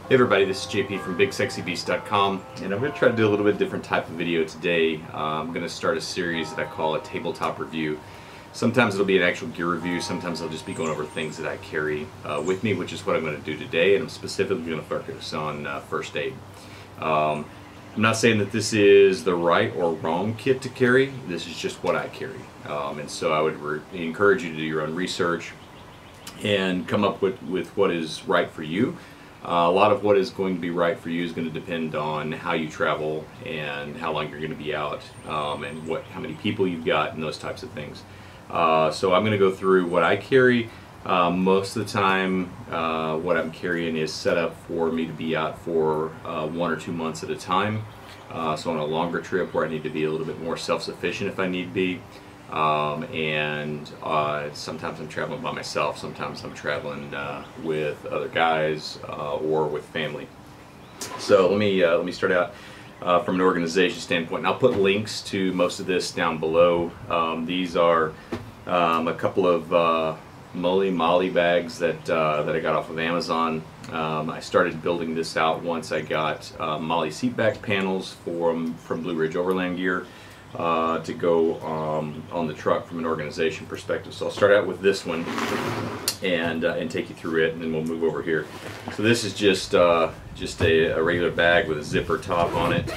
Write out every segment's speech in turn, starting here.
Hey everybody, this is JP from BigSexyBeast.com, and I'm going to try to do a little bit different type of video today. I'm going to start a series that I call a tabletop review. Sometimes it'll be an actual gear review, sometimes I'll just be going over things that I carry with me, which is what I'm going to do today, and I'm specifically going to focus on first aid. I'm not saying that this is the right or wrong kit to carry, this is just what I carry. And so I would encourage you to do your own research and come up with what is right for you. A lot of what is going to be right for you is going to depend on how you travel and how long you're going to be out, and how many people you've got and those types of things. So I'm going to go through what I carry. Most of the time what I'm carrying is set up for me to be out for 1 or 2 months at a time. So on a longer trip where I need to be a little bit more self-sufficient if I need be. Sometimes I'm traveling by myself, sometimes I'm traveling with other guys or with family. So let me start out from an organization standpoint, and I'll put links to most of this down below. These are a couple of Molly bags that I got off of Amazon. I started building this out once I got Molly seat back panels from Blue Ridge Overland Gear to go on the truck from an organization perspective. So I'll start out with this one and take you through it, and then we'll move over here. So this is just a regular bag with a zipper top on it.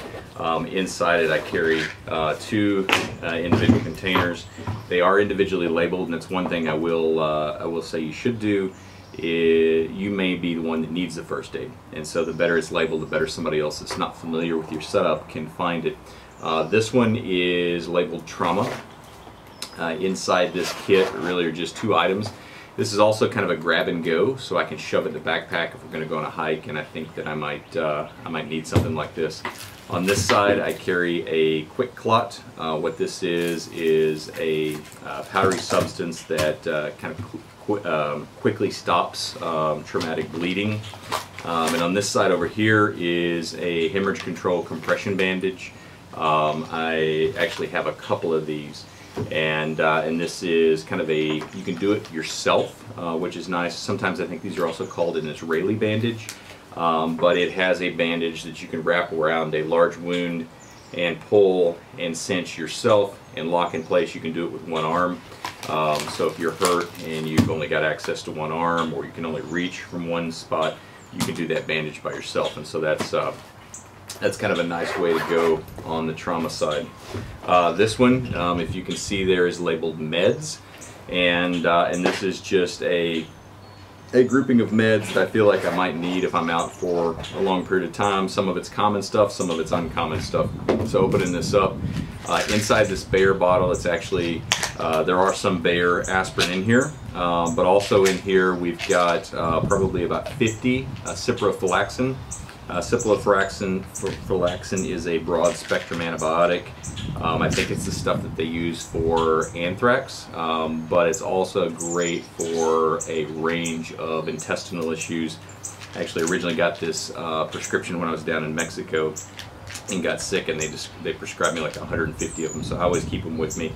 Inside it I carry 2 individual containers. They are individually labeled, and it's one thing I will say you should do. You may be the one that needs the first aid, and so the better it's labeled, the better somebody else that's not familiar with your setup can find it. This one is labeled trauma. Inside this kit really are just 2 items. This is also kind of a grab and go, so I can shove it in the backpack if we're going to go on a hike, and I think that I might need something like this. On this side I carry a quick clot. What this is a powdery substance that kind of quickly stops traumatic bleeding. And on this side over here is a hemorrhage control compression bandage. I actually have a couple of these, and this is kind of you can do it yourself, which is nice. Sometimes I think these are also called an Israeli bandage, but it has a bandage that you can wrap around a large wound and pull and cinch yourself and lock in place. You can do it with one arm. So if you're hurt and you've only got access to one arm, or you can only reach from one spot, you can do that bandage by yourself, and so that's kind of a nice way to go on the trauma side. This one, if you can see there, is labeled meds, and this is just a grouping of meds that I feel like I might need if I'm out for a long period of time. Some of it's common stuff, some of it's uncommon stuff. So opening this up, inside this Bayer bottle, it's actually, there are some Bayer aspirin in here, but also in here we've got probably about 50 ciprofloxacin. Ciprofloxacin is a broad spectrum antibiotic. I think it's the stuff that they use for anthrax, but it's also great for a range of intestinal issues. I actually originally got this prescription when I was down in Mexico and got sick, and they prescribed me like 150 of them, so I always keep them with me,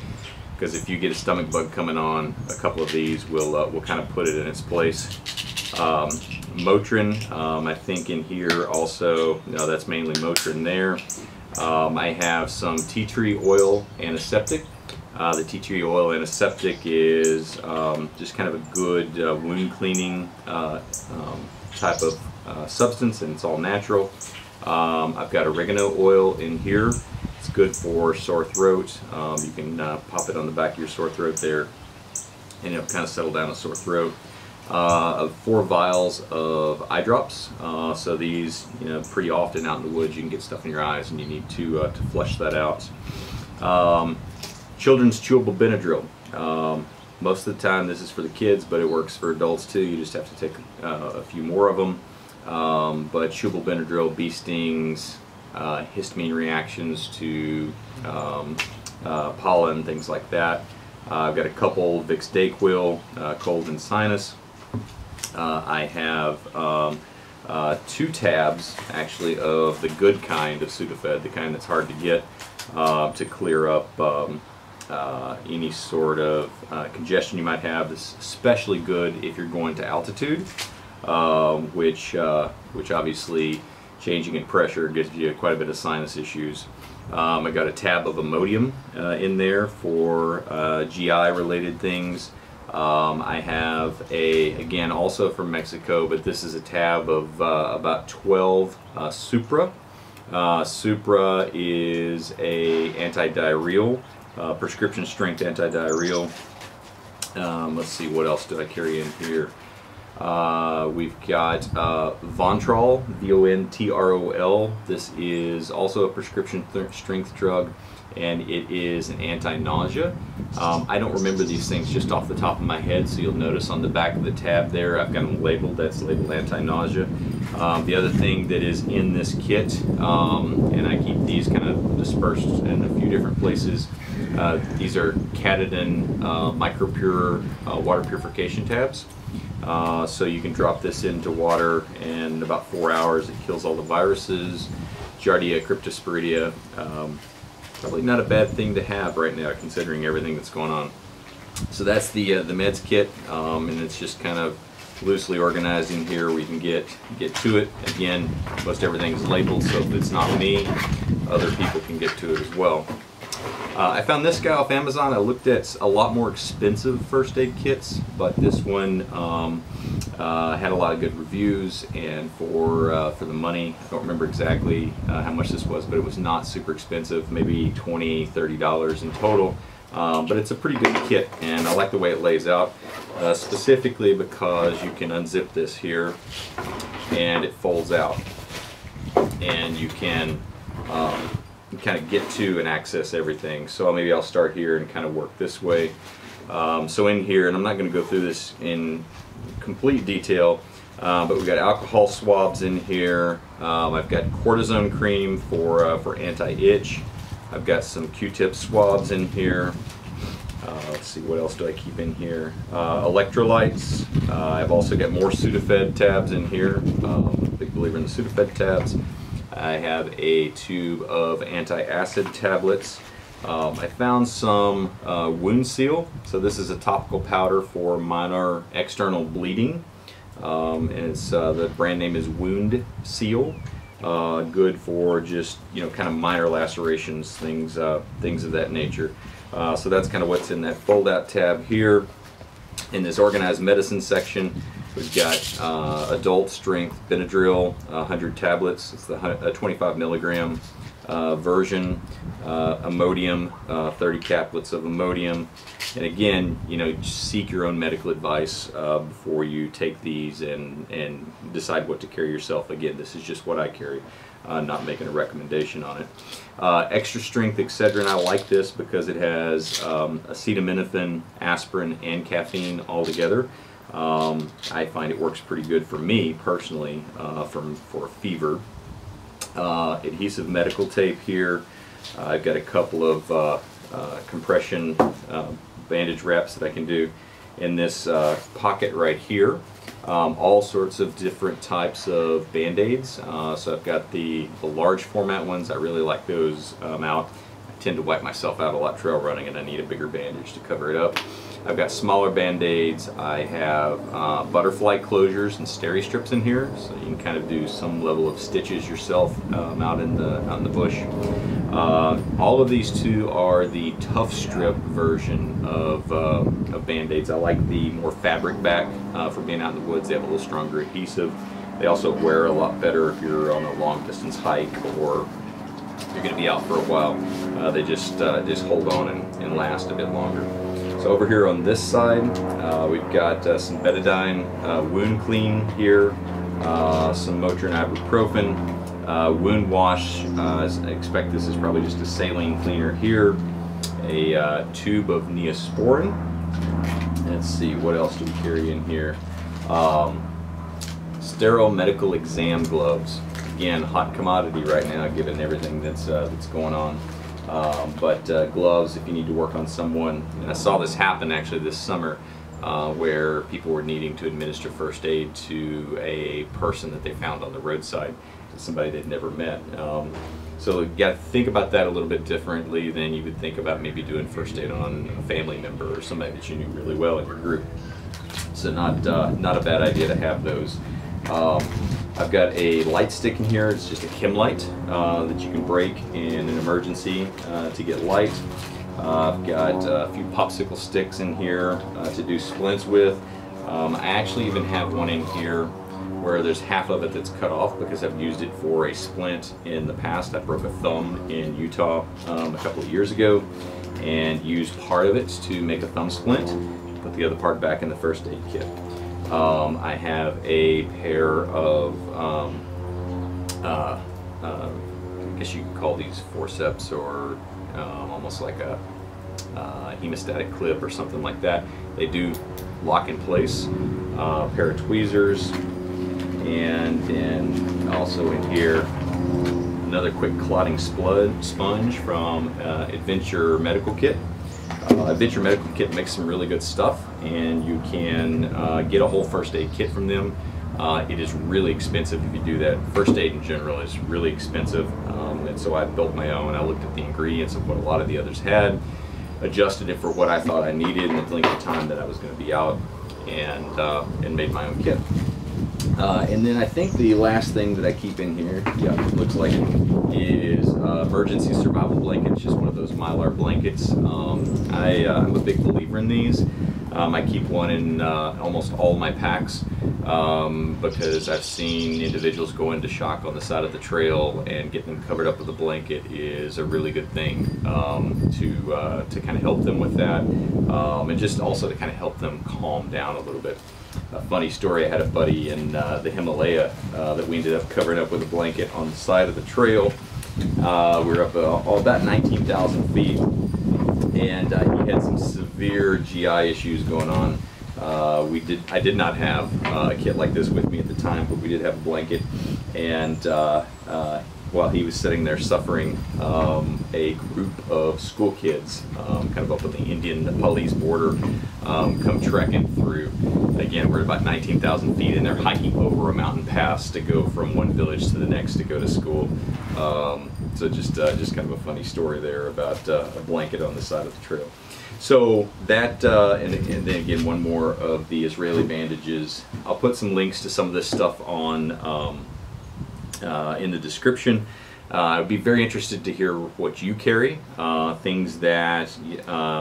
because if you get a stomach bug coming on, a couple of these will kind of put it in its place. Motrin, I think in here also, no, that's mainly Motrin there. I have some tea tree oil antiseptic. The tea tree oil antiseptic is just kind of a good wound cleaning type of substance, and it's all natural. I've got oregano oil in here. It's good for sore throat. You can pop it on the back of your sore throat there, and it'll kind of settle down a sore throat. 4 vials of eye drops. So these, pretty often out in the woods you can get stuff in your eyes and you need to flush that out. Children's chewable Benadryl. Most of the time this is for the kids, but it works for adults too. You just have to take a few more of them. But chewable Benadryl, bee stings, histamine reactions to pollen, things like that. I've got a couple Vicks Dayquil, cold and sinus. I have 2 tabs actually of the good kind of Sudafed, the kind that's hard to get, to clear up any sort of congestion you might have. This is especially good if you're going to altitude. which obviously changing in pressure gives you quite a bit of sinus issues. I got a tab of Imodium in there for GI related things. I have again also from Mexico, but this is a tab of about 12 Supra. Supra is a anti-diarrheal, prescription strength anti-diarrheal. Let's see, what else did I carry in here? We've got Vontrol, V-O-N-T-R-O-L. This is also a prescription strength drug, and it is an anti-nausea. I don't remember these things just off the top of my head, so you'll notice on the back of the tab there, I've got them labeled. That's labeled anti-nausea. The other thing that is in this kit, and I keep these kind of dispersed in a few different places, these are Katadyn micropure water purification tabs. So you can drop this into water, and in about 4 hours it kills all the viruses. Giardia, Cryptosporidia. Probably not a bad thing to have right now, considering everything that's going on. So that's the meds kit, and it's just kind of loosely organized in here. We can get to it. Again, most everything's labeled, so if it's not me, other people can get to it as well. I found this guy off Amazon. I looked at a lot more expensive first aid kits, but this one had a lot of good reviews, and for the money, I don't remember exactly how much this was, but it was not super expensive, maybe $20, $30 in total. But it's a pretty good kit, and I like the way it lays out, specifically because you can unzip this here, and it folds out, and you can kind of get to and access everything. So maybe I'll start here and kind of work this way. So in here, and I'm not going to go through this in complete detail, but we've got alcohol swabs in here. I've got cortisone cream for anti-itch. I've got some Q-tip swabs in here. Let's see, what else do I keep in here? Electrolytes. I've also got more Sudafed tabs in here. Big believer in the Sudafed tabs. I have a tube of anti-acid tablets. I found some wound seal. So this is a topical powder for minor external bleeding, and it's the brand name is Wound Seal. Good for just, you know, kind of minor lacerations, things of that nature. So that's kind of what's in that fold-out tab here. In this organized medicine section, we've got adult strength Benadryl, 100 tablets. It's the 25 milligram version. Imodium, 30 caplets of Imodium. And again, you know, just seek your own medical advice before you take these and decide what to carry yourself. Again, this is just what I carry, not making a recommendation on it. Extra strength Excedrin, I like this because it has acetaminophen, aspirin, and caffeine all together. I find it works pretty good for me personally for fever. Adhesive medical tape here. I've got a couple of compression bandage wraps that I can do in this pocket right here. All sorts of different types of Band-Aids. So I've got the large format ones. I really like those out. I tend to wipe myself out a lot trail running, and I need a bigger bandage to cover it up. I've got smaller Band-Aids. I have butterfly closures and steri strips in here, so you can kind of do some level of stitches yourself out in the bush. All of these two are the tough strip version of Band-Aids. I like the more fabric back for being out in the woods. They have a little stronger adhesive. They also wear a lot better if you're on a long distance hike or you're going to be out for a while. They just hold on and last a bit longer. So over here on this side, we've got some betadine wound clean here, some Motrin ibuprofen, wound wash. I expect this is probably just a saline cleaner here, a tube of Neosporin. Let's see, what else do we carry in here? Sterile medical exam gloves. Again, hot commodity right now given everything that's going on. But gloves if you need to work on someone. And I saw this happen actually this summer where people were needing to administer first aid to a person that they found on the roadside, somebody they'd never met. So you got to think about that a little bit differently than you would think about maybe doing first aid on a family member or somebody that you knew really well in your group. So not a bad idea to have those. I've got a light stick in here. It's just a chem light that you can break in an emergency to get light. I've got a few popsicle sticks in here to do splints with. I actually even have one in here where there's half of it that's cut off because I've used it for a splint in the past. I broke a thumb in Utah a couple of years ago and used part of it to make a thumb splint, put the other part back in the first aid kit. I have a pair of, I guess you could call these forceps, or almost like a hemostatic clip or something like that. They do lock in place. A pair of tweezers, and then also in here another quick clotting sponge from Adventure Medical Kit. Adventure Medical Kit makes some really good stuff, and you can get a whole first aid kit from them. It is really expensive if you do that. First aid in general is really expensive, and so I built my own. I looked at the ingredients of what a lot of the others had, adjusted it for what I thought I needed and the length of time that I was going to be out, and made my own kit. And then I think the last thing that I keep in here, yeah, it looks like it, is emergency survival blankets, just one of those Mylar blankets. I'm a big believer in these. I keep one in almost all my packs because I've seen individuals go into shock on the side of the trail, and getting them covered up with a blanket is a really good thing to kind of help them with that, and just also to kind of help them calm down a little bit. A funny story, I had a buddy in the Himalaya that we ended up covering up with a blanket on the side of the trail. We were up about 19,000 feet, and he had some severe GI issues going on. I did not have a kit like this with me at the time, but we did have a blanket, and while he was sitting there suffering, a group of school kids kind of up on the Indian-Nepalese border come trekking through. Again, we're at about 19,000 feet, and they're hiking over a mountain pass to go from one village to the next to go to school. So just kind of a funny story there about a blanket on the side of the trail. So that, and then again, one more of the Israeli bandages. I'll put some links to some of this stuff on in the description. I'd be very interested to hear what you carry, things that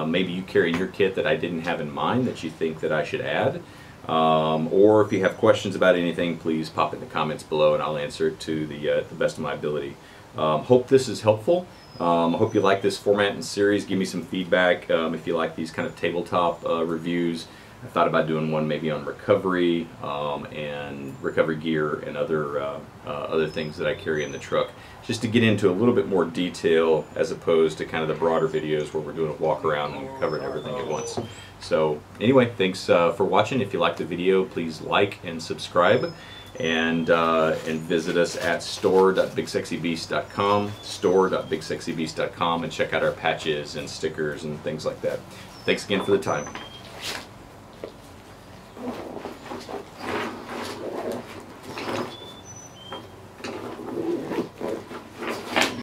maybe you carry in your kit that I didn't have in mind that you think that I should add. Or if you have questions about anything, please pop it in the comments below and I'll answer it to the best of my ability. Hope this is helpful. Hope you like this format and series. Give me some feedback if you like these kind of tabletop reviews. I thought about doing one maybe on recovery and recovery gear and other things that I carry in the truck, just to get into a little bit more detail as opposed to kind of the broader videos where we're doing a walk around and covering everything at once. So anyway, thanks for watching. If you liked the video, please like and subscribe, and visit us at store.bigsexybeast.com, and check out our patches and stickers and things like that. Thanks again for the time.